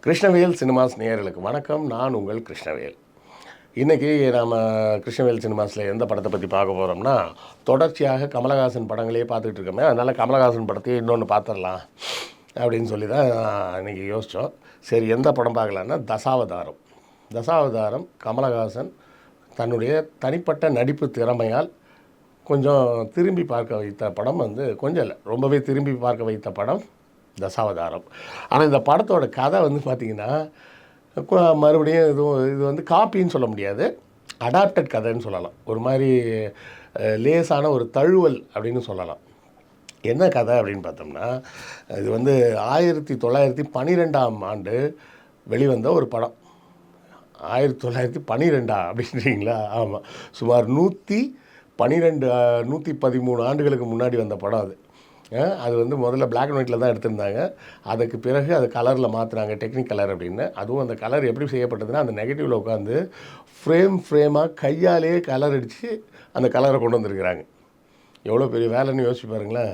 Krishnavel cinemas நேயர்களுக்கு வணக்கம். நான் உங்கள் கிருஷ்ணவேல். இன்றைக்கி நாம் கிருஷ்ணவேல் சினிமாஸில் எந்த படத்தை பற்றி பார்க்க போகிறோம்னா, தொடர்ச்சியாக கமலஹாசன் படங்களே பார்த்துக்கிட்டு இருக்கோமே, அதனால் கமலஹாசன் படத்தையே இன்னொன்று பார்த்துடலாம் அப்படின்னு சொல்லி தான் இன்றைக்கி யோசித்தோம். சரி, எந்த படம் பார்க்கலான்னா தசாவதாரம். தசாவதாரம் கமலஹாசன் தன்னுடைய தனிப்பட்ட நடிப்பு திறமையால் கொஞ்சம் திரும்பி பார்க்க வைத்த படம், கொஞ்சம் இல்லை, ரொம்பவே திரும்பி பார்க்க வைத்த படம் தசாவதாரம். ஆனால் இந்த படத்தோட கதை பார்த்திங்கன்னா, மறுபடியும் இது காப்பின்னு சொல்ல முடியாது, அடாப்டட் கதைன்னு சொல்லலாம். ஒரு மாதிரி லேசான ஒரு தழுவல் அப்படின்னு சொல்லலாம். என்ன கதை அப்படின்னு பார்த்தோம்னா, இது 1912ஆம் ஆண்டு வெளிவந்த ஒரு படம். 1912 அப்படின்றீங்களா? ஆமாம், சுமார் 113 ஆண்டுகளுக்கு முன்னாடி வந்த படம் அது. அது முதல்ல பிளாக் அண்ட் ஒயிட்டில் தான் எடுத்திருந்தாங்க. அதுக்கு பிறகு அது கலரில் மாற்றினாங்க, டெக்னிக் கலர் அப்படின்னு. அதுவும் அந்த கலர் எப்படி செய்யப்பட்டதுன்னா, அந்த நெகட்டிவில் உட்காந்து ஃப்ரேமாக கையாலே கலர் அடித்து அந்த கலரை கொண்டு வந்திருக்கிறாங்க. எவ்வளோ பெரிய வேலைன்னு யோசிச்சு பாருங்களேன்.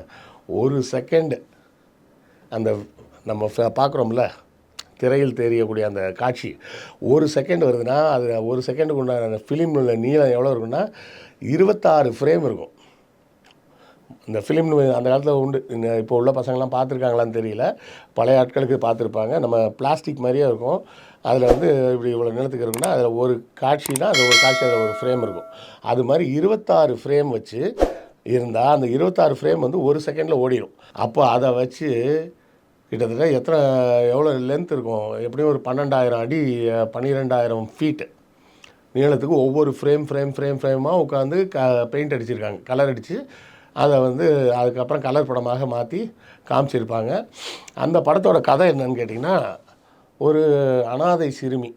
ஒரு செகண்டு அந்த நம்ம பார்க்குறோம்ல, திரையில் தெரியக்கூடிய அந்த காட்சி ஒரு செகண்ட் வருதுன்னா, அது ஒரு செகண்டுக்கு உண்டான அந்த ஃபிலிம் நீளம் எவ்வளோ இருக்குன்னா 26 ஃப்ரேம் இருக்கும். இந்த ஃபிலிம்னு அந்த காலத்தில் உண்டு. இப்போ உள்ள பசங்கள்லாம் பார்த்துருக்காங்களான்னு தெரியல, பழைய ஆட்களுக்கு பார்த்துருப்பாங்க. நம்ம பிளாஸ்டிக் மாதிரியே இருக்கும். அதில் இப்படி இவ்வளோ நிலத்துக்கு இருக்குன்னா, அதில் ஒரு காட்சினா அது ஒரு காட்சி, அதில் ஒரு ஃப்ரேம் இருக்கும். அது மாதிரி 26 ஃப்ரேம் வச்சு இருந்தால் அந்த 26 ஃப்ரேம் ஒரு செகண்டில் ஓடிடும். அப்போ அதை வச்சு கிட்டத்தட்ட எவ்வளோ லென்த் இருக்கும், எப்படியும் ஒரு 12,000 அடி, 12,000 ஃபீட்டு நீளத்துக்கு ஒவ்வொரு ஃப்ரேமாக உட்காந்து பெயிண்ட் அடிச்சிருக்காங்க, கலர் அடித்து அதை அதுக்கப்புறம் கலர் படமாக மாற்றி காமிச்சிருப்பாங்க. அந்த படத்தோட கதை என்னன்னு கேட்டிங்கன்னா, ஒரு அனாதை சிறுமி,